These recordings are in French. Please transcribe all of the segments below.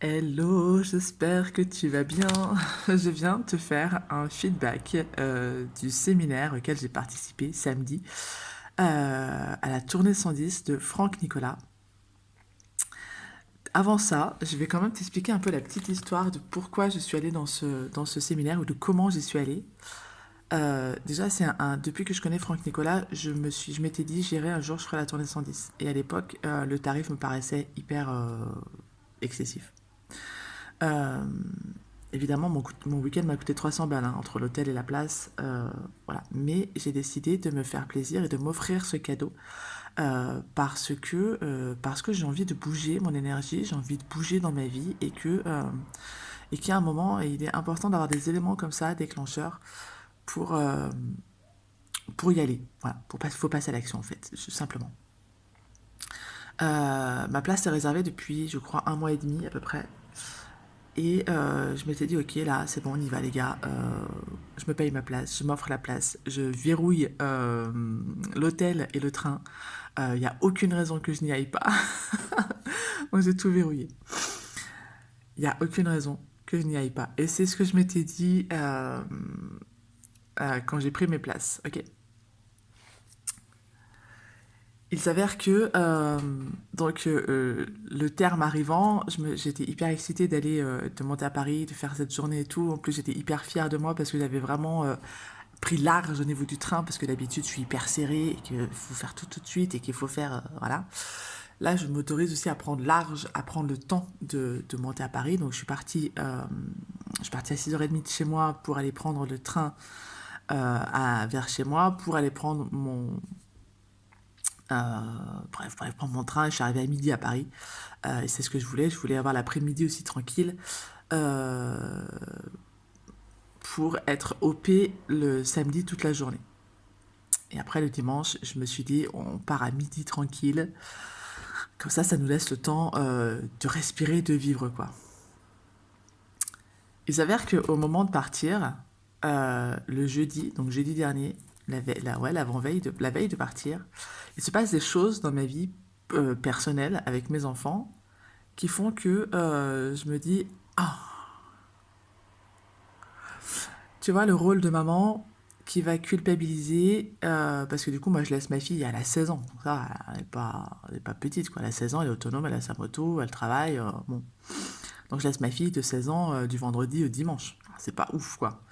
Hello, j'espère que tu vas bien. Je viens de te faire un feedback du séminaire auquel j'ai participé samedi à la tournée 110 de Franck Nicolas. Avant ça, je vais quand même t'expliquer un peu la petite histoire de pourquoi je suis allée dans ce séminaire ou de comment j'y suis allée. Déjà, depuis que je connais Franck Nicolas, je m'étais dit, j'irai un jour, je ferai la tournée 110. Et à l'époque, le tarif me paraissait hyper excessif. Euh, Évidemment, mon week-end m'a coûté 300 balles hein, entre l'hôtel et la place. Voilà. Mais j'ai décidé de me faire plaisir et de m'offrir ce cadeau parce que j'ai envie de bouger mon énergie, j'ai envie de bouger dans ma vie et qu'il y a un moment, il est important d'avoir des éléments comme ça, déclencheurs, pour, euh, pour y aller. Voilà, faut passer à l'action en fait, simplement. Ma place est réservée depuis, je crois, un mois et demi à peu près. Et je m'étais dit, ok, là, c'est bon, on y va, les gars. Je me paye ma place, je m'offre la place, je verrouille l'hôtel et le train. Il n'y a aucune raison que je n'y aille pas. Moi, j'ai tout verrouillé. Il n'y a aucune raison que je n'y aille pas. Et c'est ce que je m'étais dit quand j'ai pris mes places. Ok. Il s'avère que le terme arrivant, j'étais hyper excitée de monter à Paris, de faire cette journée et tout. En plus, j'étais hyper fière de moi parce que j'avais vraiment pris large au niveau du train parce que d'habitude, je suis hyper serrée et qu'il faut faire tout de suite et qu'il faut faire voilà. Là, je m'autorise aussi à prendre large, à prendre le temps de monter à Paris. Donc, je suis partie à 6h30 de chez moi pour aller prendre le train vers chez moi, pour aller prendre bref, prendre mon train. Je suis arrivée à midi à Paris. Et c'est ce que je voulais. Je voulais avoir l'après-midi aussi tranquille euh, pour être OP le samedi toute la journée. Et après le dimanche, je me suis dit, on part à midi tranquille. Comme ça nous laisse le temps de respirer, de vivre, quoi. Il s'avère qu'au moment de partir, le jeudi, donc jeudi dernier, la veille de partir, il se passe des choses dans ma vie personnelle avec mes enfants qui font que je me dis, ah, tu vois, le rôle de maman qui va culpabiliser, parce que du coup, moi, je laisse ma fille, elle a 16 ans. Donc ça, elle est pas petite, quoi. Elle a 16 ans, elle est autonome, elle a sa moto, elle travaille. Bon. Donc je laisse ma fille de 16 ans du vendredi au dimanche. C'est pas ouf, quoi.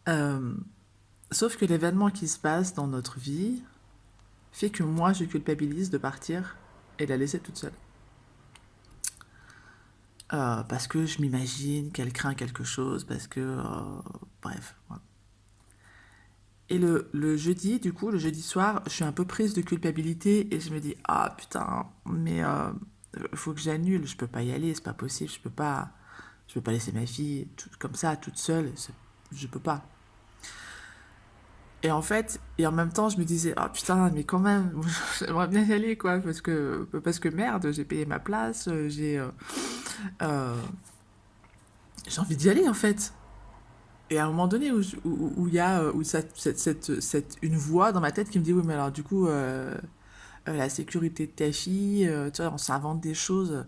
Euh, Sauf que l'événement qui se passe dans notre vie fait que moi, je culpabilise de partir et la laisser toute seule. Parce que je m'imagine qu'elle craint quelque chose, parce que... bref. Voilà. Et le jeudi, du coup, le jeudi soir, je suis un peu prise de culpabilité et je me dis, ah putain, mais faut que j'annule, je peux pas y aller, c'est pas possible, je peux pas laisser ma fille comme ça, toute seule, je peux pas. Et en fait, et en même temps, je me disais, ah putain, mais quand même, j'aimerais bien y aller, quoi, parce que merde, j'ai payé ma place, euh, j'ai envie d'y aller, en fait. Et à un moment donné où il y a une voix dans ma tête qui me dit, oui, mais alors du coup, la sécurité de ta fille, tu vois, on s'invente des choses.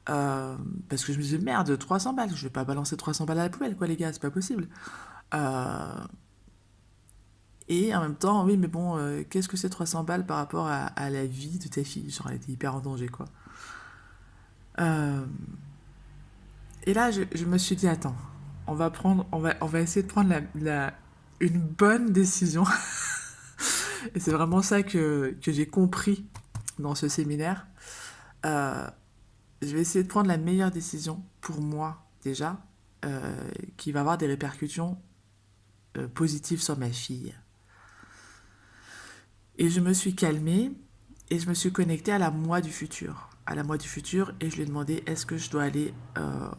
Parce que je me disais, merde, 300 balles, je vais pas balancer 300 balles à la poubelle, quoi, les gars, c'est pas possible. Euh, et en même temps, oui, mais bon, qu'est-ce que c'est 300 balles par rapport à la vie de ta fille? Genre, elle était hyper en danger, quoi. Euh, et là, je me suis dit, attends, on va essayer de prendre une bonne décision. Et c'est vraiment ça que j'ai compris dans ce séminaire. Euh, je vais essayer de prendre la meilleure décision pour moi, déjà, qui va avoir des répercussions positives sur ma fille. Et je me suis calmée et je me suis connectée à la moi du futur. À la moi du futur et je lui ai demandé est-ce que je dois aller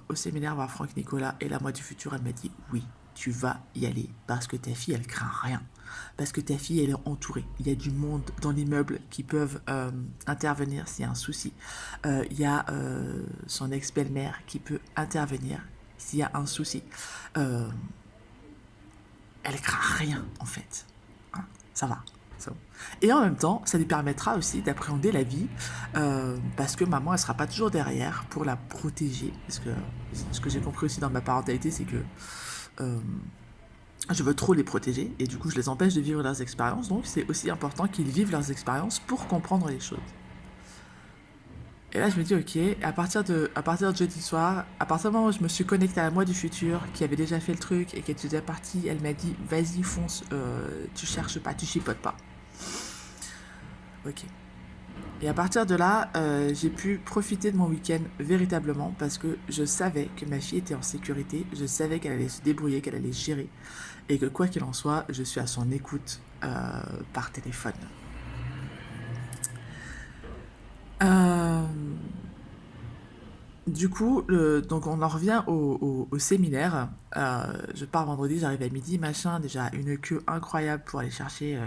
au séminaire voir Franck Nicolas. Et la moi du futur, elle m'a dit oui, tu vas y aller parce que ta fille, elle craint rien. Parce que ta fille, elle est entourée. Il y a du monde dans l'immeuble qui peuvent intervenir s'il y a un souci. Il y a son ex-belle-mère qui peut intervenir s'il y a un souci. Euh, Elle craint rien, en fait. Hein, ça va. C'est bon. Et en même temps, ça lui permettra aussi d'appréhender la vie, parce que maman, elle sera pas toujours derrière pour la protéger. Parce que ce que j'ai compris aussi dans ma parentalité, c'est que euh, je veux trop les protéger et du coup, je les empêche de vivre leurs expériences. Donc, c'est aussi important qu'ils vivent leurs expériences pour comprendre les choses. Et là, je me dis, ok, à partir de jeudi soir, à partir du moment où je me suis connectée à moi du futur, qui avait déjà fait le truc et qui était déjà partie, elle m'a dit, vas-y, fonce, tu cherches pas, tu chipotes pas. Ok. Et à partir de là, j'ai pu profiter de mon week-end véritablement parce que je savais que ma fille était en sécurité, je savais qu'elle allait se débrouiller, qu'elle allait gérer et que quoi qu'il en soit, je suis à son écoute par téléphone. Euh, du coup, donc on en revient au séminaire. Je pars vendredi, j'arrive à midi, machin, déjà une queue incroyable pour aller chercher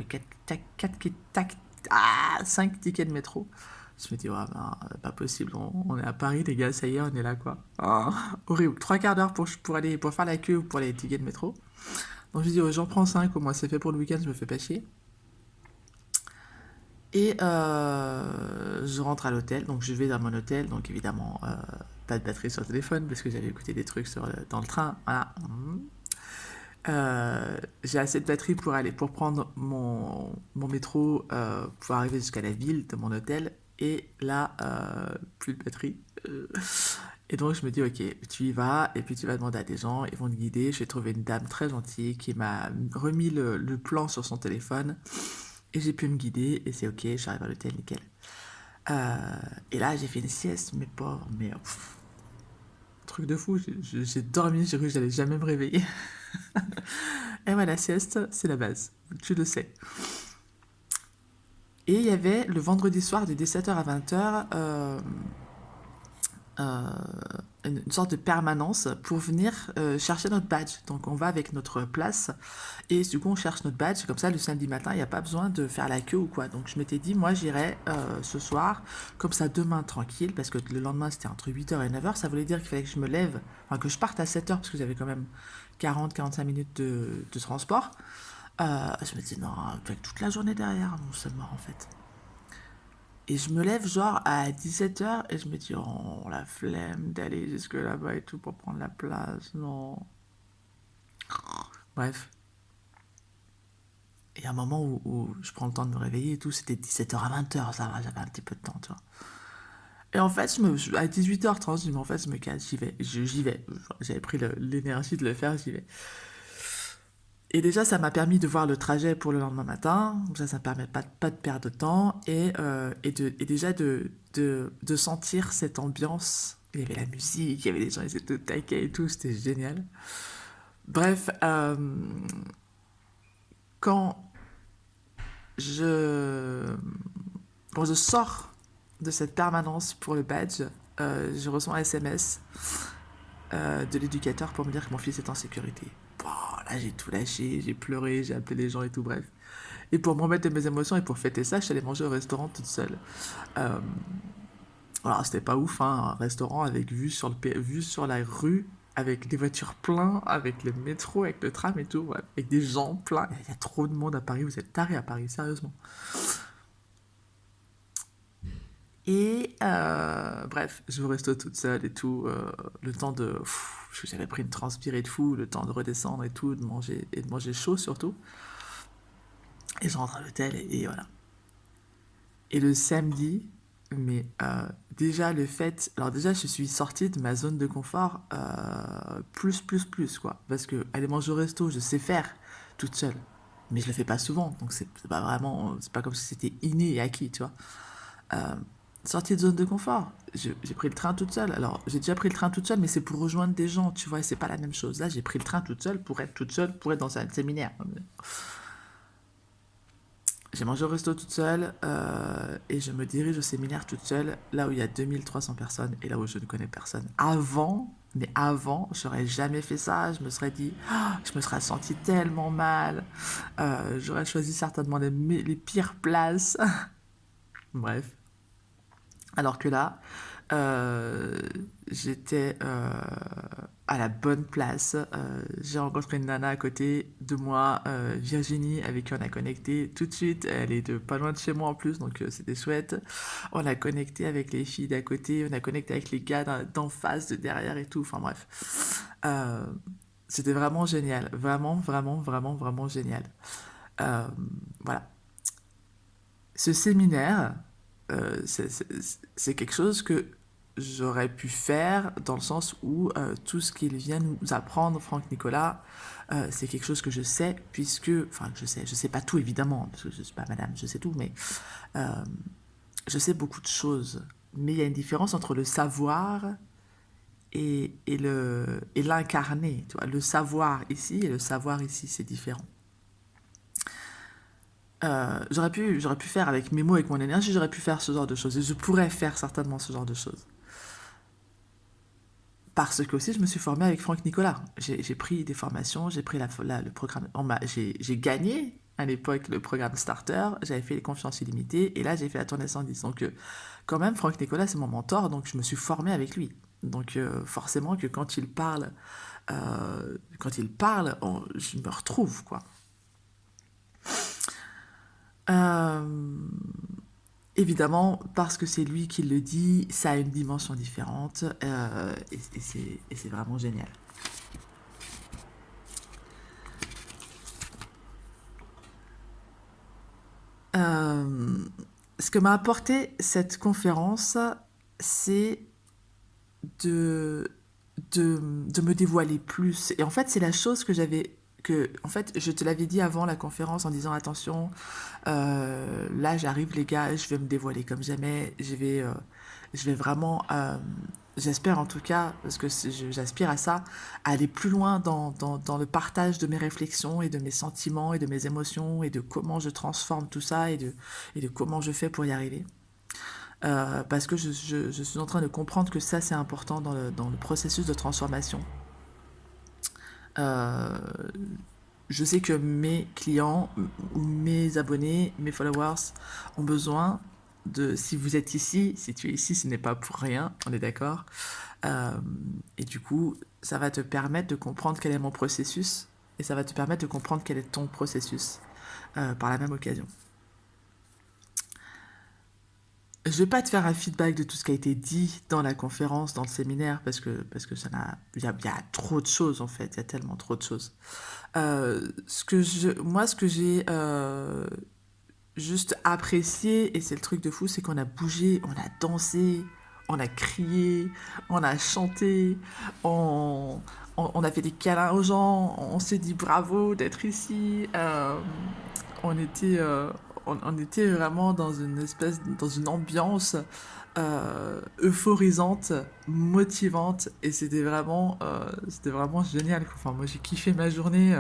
5 tickets de métro. Je me dis, ouais, ben, pas possible, on est à Paris, les gars, ça y est, on est là, quoi. Ah, horrible. 3 quarts d'heure pour faire la queue ou pour les tickets de métro. Donc je dis, ouais, j'en prends 5, au moins c'est fait pour le week-end, je me fais pas chier. Et je rentre à l'hôtel, donc je vais dans mon hôtel, donc évidemment, pas de batterie sur le téléphone parce que j'avais écouté des trucs dans le train, voilà. J'ai assez de batterie pour prendre mon métro, pour arriver jusqu'à la ville de mon hôtel. Et là, plus de batterie. Et donc je me dis, ok, tu y vas, et puis tu vas demander à des gens, ils vont te guider. J'ai trouvé une dame très gentille qui m'a remis le plan sur son téléphone. Et j'ai pu me guider, et c'est ok, j'arrive à l'hôtel, nickel. Euh, et là, j'ai fait une sieste, mes pauvres, mais truc de fou, j'ai dormi, j'ai cru que j'allais jamais me réveiller. Et ouais, la sieste, c'est la base, tu le sais. Et il y avait le vendredi soir de 17h à 20h euh, une sorte de permanence pour venir chercher notre badge. Donc on va avec notre place et du coup on cherche notre badge. Comme ça le samedi matin il n'y a pas besoin de faire la queue ou quoi. Donc je m'étais dit moi j'irai ce soir comme ça demain tranquille parce que le lendemain c'était entre 8h et 9h. Ça voulait dire qu'il fallait que je me lève, enfin que je parte à 7h parce que j'avais quand même 40-45 minutes de transport. Je me dis non, avec toute la journée derrière, non, c'est mort en fait. Et je me lève genre à 17h et je me dis, oh, la flemme d'aller jusque là-bas et tout pour prendre la place, non. Bref. Et à un moment où je prends le temps de me réveiller et tout, c'était 17h à 20h, ça va, j'avais un petit peu de temps, tu vois. Et en fait, à 18h30, je dis, mais en fait, je me casse, j'y vais, j'y vais. J'avais pris l'énergie de le faire, j'y vais. Et déjà, ça m'a permis de voir le trajet pour le lendemain matin. Ça me permet pas de perdre de temps. Et déjà de sentir cette ambiance. Il y avait la musique, il y avait les gens, ils étaient au taquet et tout. C'était génial. Bref, quand je, quand je sors de cette permanence pour le badge, je reçois un SMS de l'éducateur pour me dire que mon fils est en sécurité. Bon, là, j'ai tout lâché, j'ai pleuré, j'ai appelé les gens et tout, bref. Et pour me remettre de mes émotions et pour fêter ça, je suis allée manger au restaurant toute seule. Euh, alors, c'était pas ouf, hein, un restaurant avec vue sur la rue, avec des voitures pleines, avec le métro, avec le tram et tout, ouais, avec des gens pleins. Il y a trop de monde à Paris, vous êtes tarés à Paris, sérieusement. Et bref, je reste toute seule et tout, le temps de... J'avais pris une transpirée de fou, le temps de redescendre et tout, de manger chaud surtout. Et je rentre à l'hôtel et voilà. Et le samedi, mais déjà le fait... Alors déjà, je suis sortie de ma zone de confort plus, quoi. Parce que aller manger au resto, je sais faire toute seule. Mais je le fais pas souvent, donc c'est pas vraiment... C'est pas comme si c'était inné et acquis, tu vois. Euh, Sortie de zone de confort. J'ai pris le train toute seule. Alors, j'ai déjà pris le train toute seule, mais c'est pour rejoindre des gens, tu vois, et c'est pas la même chose. Là, j'ai pris le train toute seule, pour être dans un séminaire. J'ai mangé au resto toute seule et je me dirige au séminaire toute seule, là où il y a 2300 personnes et là où je ne connais personne. Mais avant, j'aurais jamais fait ça. Je me serais dit, ah, je me serais senti tellement mal. J'aurais choisi certainement les pires places. Bref. Alors que là, euh, j'étais à la bonne place. J'ai rencontré une nana à côté de moi, Virginie, avec qui on a connecté tout de suite. Elle est de pas loin de chez moi en plus, donc c'était chouette. On a connecté avec les filles d'à côté, on a connecté avec les gars d'en face, de derrière et tout. Enfin bref. Euh, C'était vraiment génial. Vraiment, vraiment, vraiment, vraiment génial. Euh, voilà. Ce séminaire, c'est quelque chose que j'aurais pu faire dans le sens où tout ce qu'il vient nous apprendre, Franck Nicolas, c'est quelque chose que je sais, puisque, enfin, je sais pas tout évidemment, parce que je suis pas madame, je sais tout, mais euh, je sais beaucoup de choses. Mais il y a une différence entre le savoir et l'incarner. Tu vois, le savoir ici et le savoir ici, c'est différent. J'aurais pu faire avec mes mots, avec mon énergie, j'aurais pu faire ce genre de choses. Et je pourrais faire certainement ce genre de choses. Parce que aussi, je me suis formée avec Franck Nicolas. J'ai pris des formations, j'ai pris le programme. J'ai gagné à l'époque le programme Starter, j'avais fait les confiances illimitées, et là, j'ai fait la tournée 110. Donc, quand même, Franck Nicolas, c'est mon mentor, donc je me suis formée avec lui. Donc, forcément, que quand il parle, je me retrouve, quoi. Euh, Évidemment, parce que c'est lui qui le dit, ça a une dimension différente et c'est vraiment génial. Euh, Ce que m'a apporté cette conférence, c'est de, de me dévoiler plus. Et en fait, c'est la chose que en fait, je te l'avais dit avant la conférence en disant attention, là j'arrive les gars, je vais me dévoiler comme jamais, je vais vraiment, j'espère en tout cas, parce que j'aspire à ça, à aller plus loin dans le partage de mes réflexions et de mes sentiments et de mes émotions et de comment je transforme tout ça et de comment je fais pour y arriver. Parce que je suis en train de comprendre que ça c'est important dans le processus de transformation. Euh, je sais que mes clients ou mes abonnés, mes followers ont besoin de, si vous êtes ici, si tu es ici, ce n'est pas pour rien, on est d'accord. Euh, et du coup, ça va te permettre de comprendre quel est mon processus et ça va te permettre de comprendre quel est ton processus par la même occasion. Je vais pas te faire un feedback de tout ce qui a été dit dans la conférence, dans le séminaire, parce que il y a trop de choses en fait, il y a tellement trop de choses. Moi, ce que j'ai juste apprécié, et c'est le truc de fou, c'est qu'on a bougé, on a dansé, on a crié, on a chanté, on, on a fait des câlins aux gens, on s'est dit bravo d'être ici. On était, on était vraiment dans une dans une ambiance euphorisante, motivante, et c'était vraiment génial. Enfin, moi, j'ai kiffé ma journée.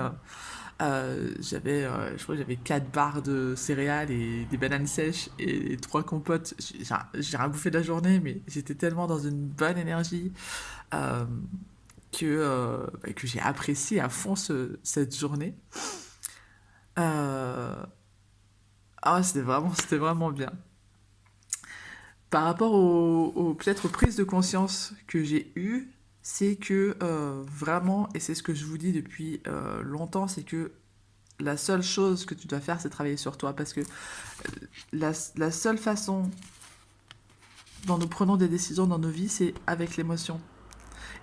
Je crois que j'avais 4 barres de céréales et des bananes sèches et 3 compotes. J'ai rien bouffé de la journée, mais j'étais tellement dans une bonne énergie euh, que j'ai apprécié à fond cette journée. Euh, c'était vraiment bien. Par rapport peut-être aux prises de conscience que j'ai eues, c'est que vraiment, et c'est ce que je vous dis depuis longtemps, c'est que la seule chose que tu dois faire, c'est travailler sur toi. Parce que la seule façon dont nous prenons des décisions dans nos vies, c'est avec l'émotion.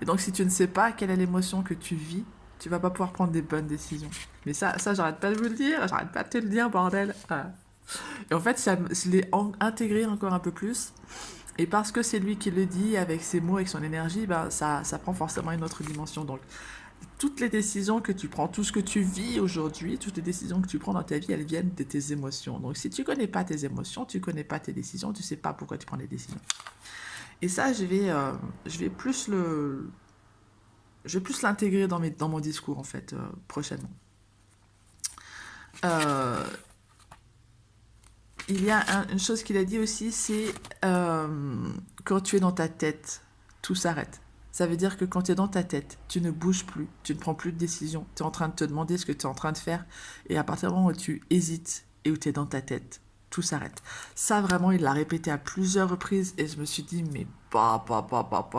Et donc, si tu ne sais pas quelle est l'émotion que tu vis, tu vas pas pouvoir prendre des bonnes décisions. Mais ça j'arrête pas de vous le dire, j'arrête pas de te le dire, bordel. Voilà. Et en fait, je l'ai intégré encore un peu plus. Et parce que c'est lui qui le dit avec ses mots, avec son énergie, ben ça prend forcément une autre dimension. Donc, toutes les décisions que tu prends, tout ce que tu vis aujourd'hui, toutes les décisions que tu prends dans ta vie, elles viennent de tes émotions. Donc, si tu connais pas tes émotions, tu connais pas tes décisions, tu sais pas pourquoi tu prends des décisions. Et ça, je vais je vais plus l'intégrer dans mon discours, en fait, prochainement. Euh, il y a une chose qu'il a dit aussi, c'est quand tu es dans ta tête, tout s'arrête. Ça veut dire que quand tu es dans ta tête, tu ne bouges plus, tu ne prends plus de décision. Tu es en train de te demander ce que tu es en train de faire. Et à partir du moment où tu hésites et où tu es dans ta tête, tout s'arrête. Ça, vraiment, il l'a répété à plusieurs reprises. Et je me suis dit, mais pas,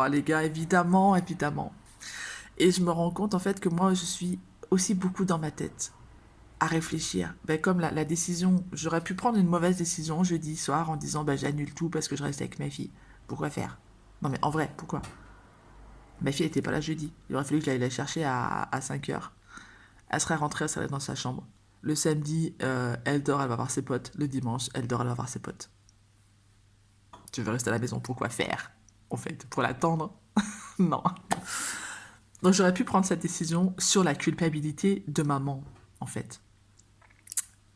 les gars, évidemment, évidemment. Et je me rends compte en fait que moi, je suis aussi beaucoup dans ma tête, à réfléchir. Ben, comme la décision, j'aurais pu prendre une mauvaise décision jeudi soir en disant ben, j'annule tout parce que je reste avec ma fille. Pourquoi faire? Non mais en vrai, pourquoi? Ma fille n'était pas là jeudi. Il aurait fallu que j'aille la chercher à 5 heures. Elle serait rentrée, elle serait dans sa chambre. Le samedi, elle dort, elle va voir ses potes. Le dimanche, elle dort, elle va voir ses potes. Tu veux rester à la maison, pourquoi faire? En fait, pour l'attendre? Non. Donc j'aurais pu prendre cette décision sur la culpabilité de maman, en fait.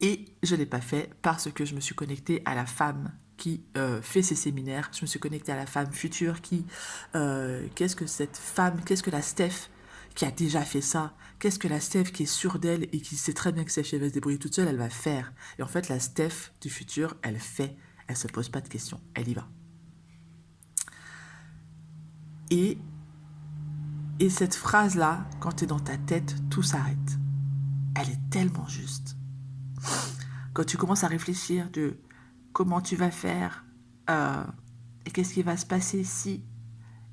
Et je ne l'ai pas fait parce que je me suis connectée à la femme qui fait ses séminaires. Je me suis connectée à la femme future qui... qu'est-ce que cette femme, qu'est-ce que la Steph qui a déjà fait ça? Qu'est-ce que la Steph qui est sûre d'elle et qui sait très bien que si elle va se débrouiller toute seule, elle va faire? Et en fait, la Steph du futur, elle fait. Elle se pose pas de questions. Elle y va. Et, et cette phrase-là, quand tu es dans ta tête, tout s'arrête. Elle est tellement juste. Quand tu commences à réfléchir de comment tu vas faire, euh, et qu'est-ce qui va se passer si,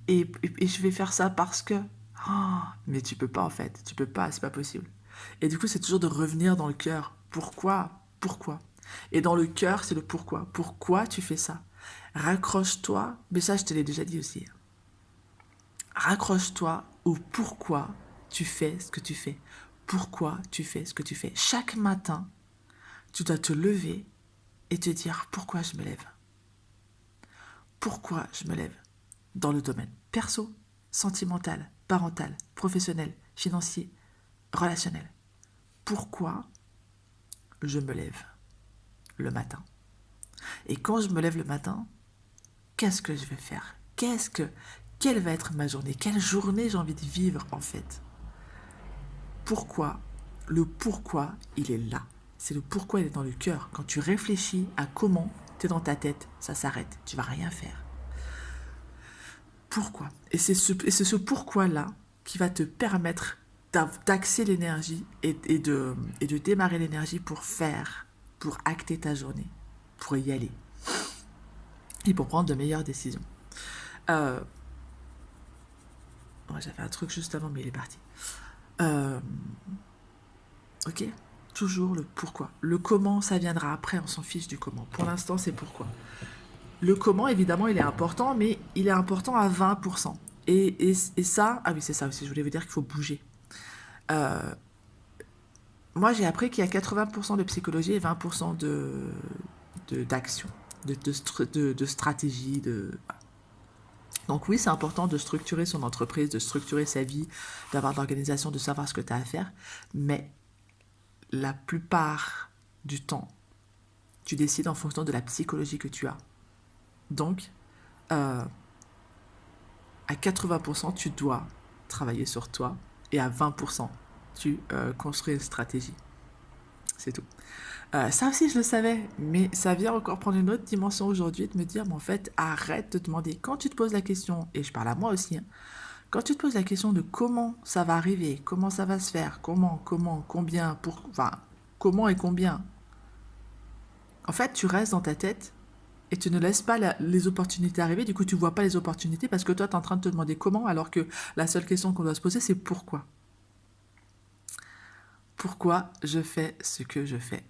et je vais faire ça parce que, oh, mais tu peux pas en fait, tu peux pas, c'est pas possible. Et du coup, c'est toujours de revenir dans le cœur. Pourquoi? Et dans le cœur, c'est le pourquoi. Pourquoi tu fais ça? Raccroche-toi, mais ça, je te l'ai déjà dit aussi. Raccroche-toi au pourquoi tu fais ce que tu fais. Pourquoi tu fais ce que tu fais. Chaque matin, tu dois te lever et te dire pourquoi je me lève. Pourquoi je me lève dans le domaine perso, sentimental, parental, professionnel, financier, relationnel. Pourquoi je me lève le matin. Et quand je me lève le matin, qu'est-ce que je vais faire? Quelle va être ma journée? Quelle journée j'ai envie de vivre en fait? Pourquoi? Le pourquoi, il est là. C'est le pourquoi, il est dans le cœur. Quand tu réfléchis à comment, tu es dans ta tête, ça s'arrête. Tu vas rien faire. Pourquoi? Et c'est ce pourquoi-là qui va te permettre d'axer l'énergie et de démarrer l'énergie pour faire, pour acter ta journée, pour y aller et pour prendre de meilleures décisions. Ouais, j'avais un truc juste avant, mais il est parti. Ok? Toujours le pourquoi. Le comment, ça viendra après, on s'en fiche du comment. Pour l'instant, c'est pourquoi. Le comment, évidemment, il est important, mais il est important à 20%. Et ça, ah oui, c'est ça aussi, je voulais vous dire qu'il faut bouger. Euh, Moi, j'ai appris qu'il y a 80% de psychologie et 20% d'action, de stratégie. Donc oui, c'est important de structurer son entreprise, de structurer sa vie, d'avoir de l'organisation, de savoir ce que tu as à faire. Mais la plupart du temps, tu décides en fonction de la psychologie que tu as. Donc, à 80%, tu dois travailler sur toi et à 20%, tu construis une stratégie. C'est tout. Ça aussi, je le savais, mais ça vient encore prendre une autre dimension aujourd'hui de me dire, mais en fait, arrête de demander. Quand tu te poses la question, et je parle à moi aussi, hein, quand tu te poses la question de comment ça va arriver, comment ça va se faire, comment, combien, enfin, comment et combien, en fait, tu restes dans ta tête et tu ne laisses pas les opportunités arriver. Du coup, tu vois pas les opportunités parce que toi, tu es en train de te demander comment, alors que la seule question qu'on doit se poser, c'est pourquoi. Pourquoi je fais ce que je fais?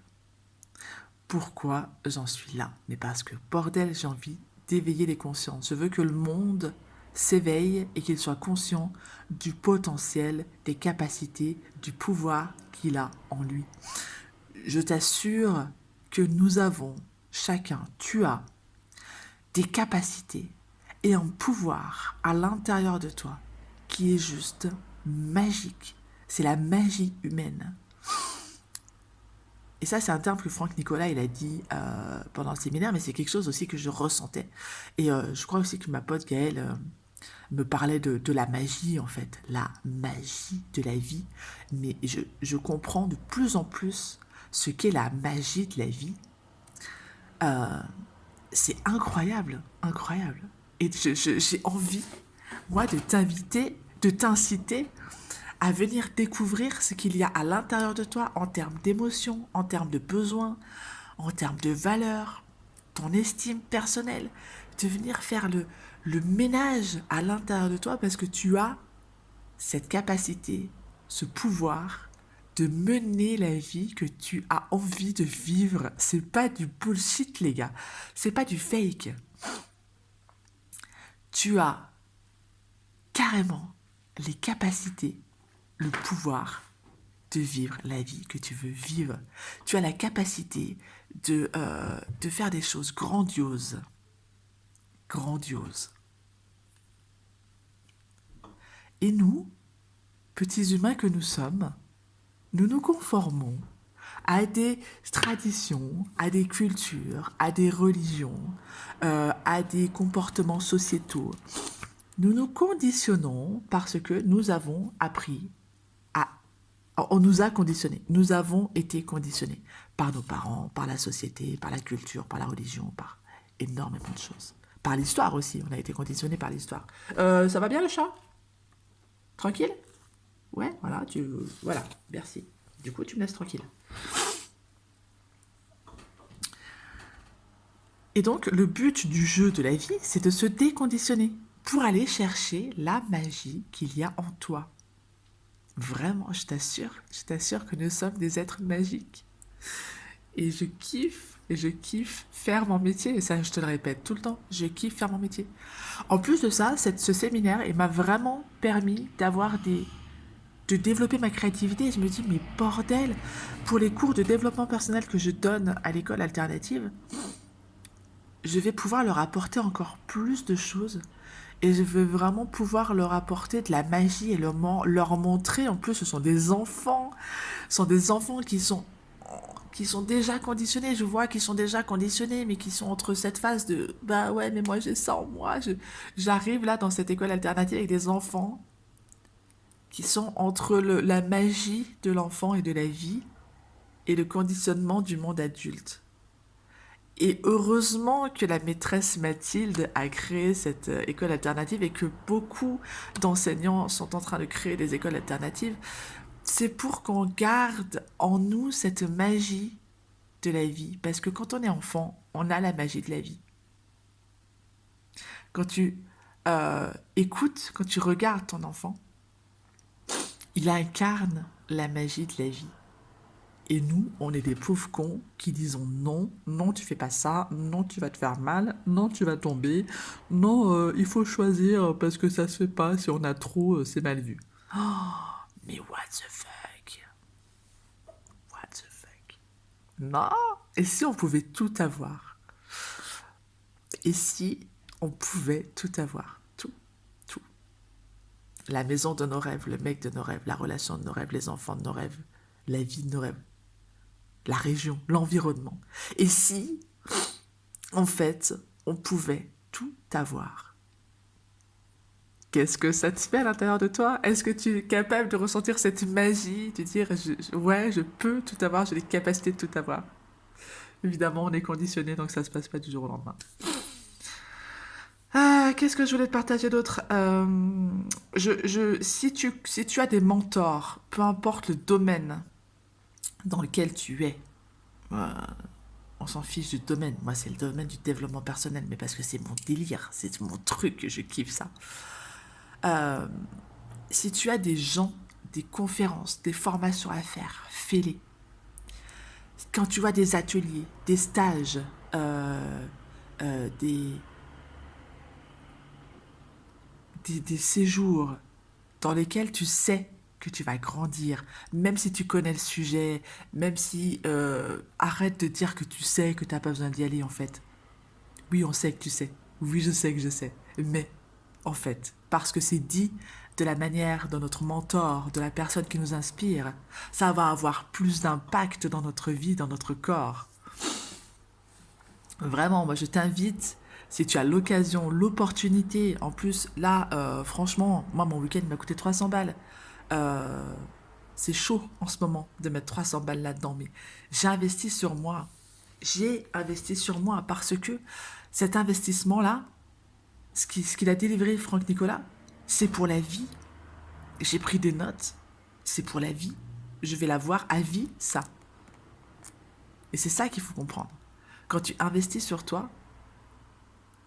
Pourquoi j'en suis là? Mais parce que, bordel, j'ai envie d'éveiller les consciences. Je veux que le monde s'éveille et qu'il soit conscient du potentiel, des capacités, du pouvoir qu'il a en lui. Je t'assure que nous avons, chacun, tu as des capacités et un pouvoir à l'intérieur de toi qui est juste magique. C'est la magie humaine. Et ça, c'est un terme que Franck Nicolas, il a dit pendant le séminaire, mais c'est quelque chose aussi que je ressentais. Et je crois aussi que ma pote Gaëlle me parlait de la magie, en fait. La magie de la vie. Mais je comprends de plus en plus ce qu'est la magie de la vie. C'est incroyable, incroyable. Et j'ai envie, moi, de t'inviter, de t'inciter à venir découvrir ce qu'il y a à l'intérieur de toi en termes d'émotions, en termes de besoins, en termes de valeurs, ton estime personnelle, de venir faire le ménage à l'intérieur de toi parce que tu as cette capacité, ce pouvoir de mener la vie que tu as envie de vivre. C'est pas du bullshit, les gars. C'est pas du fake. Tu as carrément les capacités, le pouvoir de vivre la vie que tu veux vivre. Tu as la capacité de faire des choses grandioses. Grandioses. Et nous, petits humains que nous sommes, nous nous conformons à des traditions, à des cultures, à des religions, à des comportements sociétaux. Nous nous conditionnons parce que nous avons appris à... On nous a conditionnés. Nous avons été conditionnés par nos parents, par la société, par la culture, par la religion, par énormément de choses. Par l'histoire aussi, on a été conditionnés par l'histoire. Ça va bien le chat? Tranquille? Ouais, voilà, voilà, merci. Du coup, tu me laisses tranquille. Et donc, le but du jeu de la vie, c'est de se déconditionner pour aller chercher la magie qu'il y a en toi. Vraiment, je t'assure que nous sommes des êtres magiques. Et je kiffe faire mon métier. Et ça, je te le répète tout le temps, je kiffe faire mon métier. En plus de ça, ce séminaire, il m'a vraiment permis de développer ma créativité. Et je me dis, mais bordel, pour les cours de développement personnel que je donne à l'école alternative, je vais pouvoir leur apporter encore plus de choses. Et je veux vraiment pouvoir leur apporter de la magie et leur montrer. En plus, ce sont des enfants. Ce sont des enfants qui sont déjà conditionnés. Je vois qu'ils sont déjà conditionnés, mais qui sont entre cette phase de bah ouais, mais moi j'ai ça en moi. J'arrive là dans cette école alternative avec des enfants qui sont entre la magie de l'enfant et de la vie et le conditionnement du monde adulte. Et heureusement que la maîtresse Mathilde a créé cette école alternative et que beaucoup d'enseignants sont en train de créer des écoles alternatives. C'est pour qu'on garde en nous cette magie de la vie. Parce que quand on est enfant, on a la magie de la vie. Quand tu écoutes, quand tu regardes ton enfant, il incarne la magie de la vie. Et nous, on est des pauvres cons qui disons non, non, tu fais pas ça, non, tu vas te faire mal, non, tu vas tomber, non, il faut choisir parce que ça se fait pas, si on a trop, c'est mal vu. Oh, mais what the fuck? What the fuck? Non! Et si on pouvait tout avoir? Et si on pouvait tout avoir? Tout, tout. La maison de nos rêves, le mec de nos rêves, la relation de nos rêves, les enfants de nos rêves, la vie de nos rêves. La région, l'environnement. Et si, en fait, on pouvait tout avoir? Qu'est-ce que ça te fait à l'intérieur de toi? Est-ce que tu es capable de ressentir cette magie, de dire ouais, je peux tout avoir, j'ai les capacités de tout avoir? Évidemment, on est conditionné, donc ça se passe pas du jour au lendemain. Ah, qu'est-ce que je voulais te partager d'autre? Si tu as des mentors, peu importe le domaine dans lequel tu es, on s'en fiche du domaine. Moi, c'est le domaine du développement personnel, mais parce que c'est mon délire, c'est mon truc, je kiffe ça. Si tu as des gens, des conférences, des formations à faire, fais-les. Quand tu vois des ateliers, des stages, des séjours dans lesquels tu sais que tu vas grandir, même si tu connais le sujet, même si arrête de dire que tu sais, que tu n'as pas besoin d'y aller en fait. Oui, on sait que tu sais. Oui, je sais que je sais. Mais en fait, parce que c'est dit de la manière de notre mentor, de la personne qui nous inspire, ça va avoir plus d'impact dans notre vie, dans notre corps. Vraiment, moi je t'invite, si tu as l'occasion, l'opportunité, en plus là, franchement, moi mon week-end m'a coûté 300 balles. Euh, c'est chaud en ce moment de mettre 300 balles là-dedans, mais j'ai investi sur moi. J'ai investi sur moi parce que cet investissement-là, ce qu'il a délivré Franck Nicolas, c'est pour la vie. J'ai pris des notes, c'est pour la vie. Je vais l'avoir à vie, ça. Et c'est ça qu'il faut comprendre. Quand tu investis sur toi,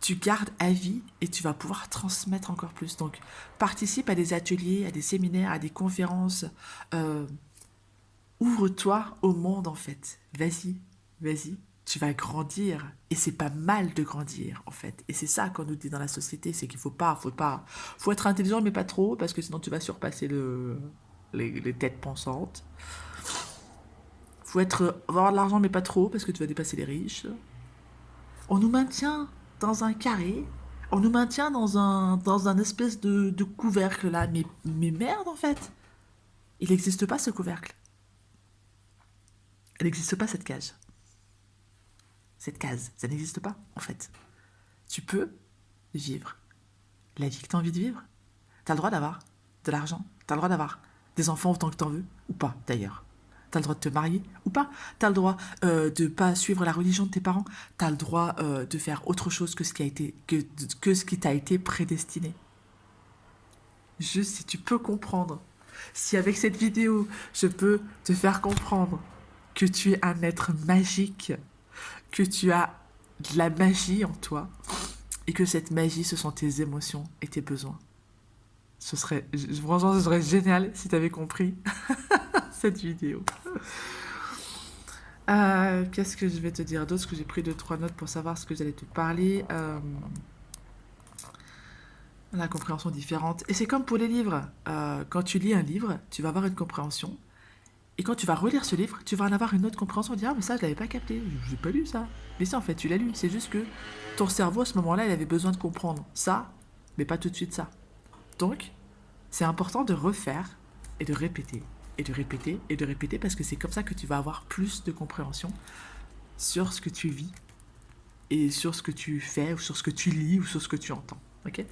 tu gardes à vie et tu vas pouvoir transmettre encore plus. Donc, participe à des ateliers, à des séminaires, à des conférences. euh, Ouvre-toi au monde, en fait. Vas-y, vas-y. Tu vas grandir. Et c'est pas mal de grandir, en fait. Et c'est ça qu'on nous dit dans la société, c'est qu'il faut être intelligent, mais pas trop, parce que sinon tu vas surpasser les têtes pensantes. Avoir de l'argent, mais pas trop, parce que tu vas dépasser les riches. On nous maintient dans un carré. On nous maintient dans un espèce de couvercle là. Mais merde, en fait. Il n'existe pas ce couvercle. Elle n'existe pas cette cage. Cette case, ça n'existe pas, en fait. Tu peux vivre la vie que tu as envie de vivre. Tu as le droit d'avoir de l'argent. Tu as le droit d'avoir des enfants autant que tu en veux, ou pas, d'ailleurs. Tu as le droit de te marier, ou pas. Tu as le droit de pas suivre la religion de tes parents. Tu as le droit de faire autre chose que ce qui t'a été prédestiné. Juste si tu peux comprendre. Si avec cette vidéo, je peux te faire comprendre que tu es un être magique, que tu as de la magie en toi, et que cette magie, ce sont tes émotions et tes besoins. Franchement, ce serait génial si tu avais compris cette vidéo. Qu'est-ce que je vais te dire d'autre? Parce que j'ai pris 2-3 notes pour savoir ce que j'allais te parler. La compréhension différente. Et c'est comme pour les livres. Quand tu lis un livre, tu vas avoir une compréhension. Et quand tu vas relire ce livre, tu vas en avoir une autre compréhension. Dire, ah, mais ça, je l'avais pas capté. J'ai pas lu ça. Mais ça, en fait, tu l'as lu. C'est juste que ton cerveau, à ce moment-là, il avait besoin de comprendre ça, mais pas tout de suite ça. Donc, c'est important de refaire et de répéter. Et de répéter et de répéter parce que c'est comme ça que tu vas avoir plus de compréhension sur ce que tu vis et sur ce que tu fais ou sur ce que tu lis ou sur ce que tu entends. Ok?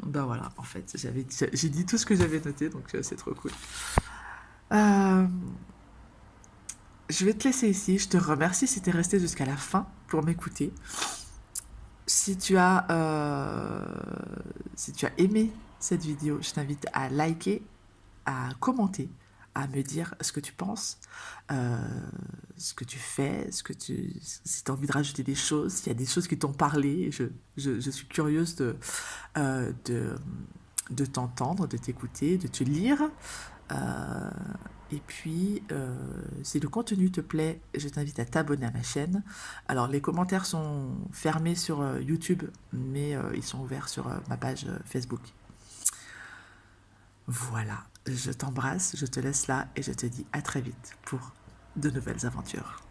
Ben voilà, en fait, j'ai dit tout ce que j'avais noté, donc c'est trop cool. Euh, je vais te laisser ici. Je te remercie si tu es resté jusqu'à la fin pour m'écouter. Si tu as aimé cette vidéo, je t'invite à liker, à commenter, à me dire ce que tu penses, euh, ce que tu fais, si tu as envie de rajouter des choses, s'il y a des choses qui t'ont parlé. Je suis curieuse euh, de, de t'entendre, de t'écouter, de te lire. Euh, et puis, si le contenu te plaît, je t'invite à t'abonner à ma chaîne. Alors, les commentaires sont fermés sur YouTube, mais ils sont ouverts sur ma page Facebook. Voilà, je t'embrasse, je te laisse là et je te dis à très vite pour de nouvelles aventures.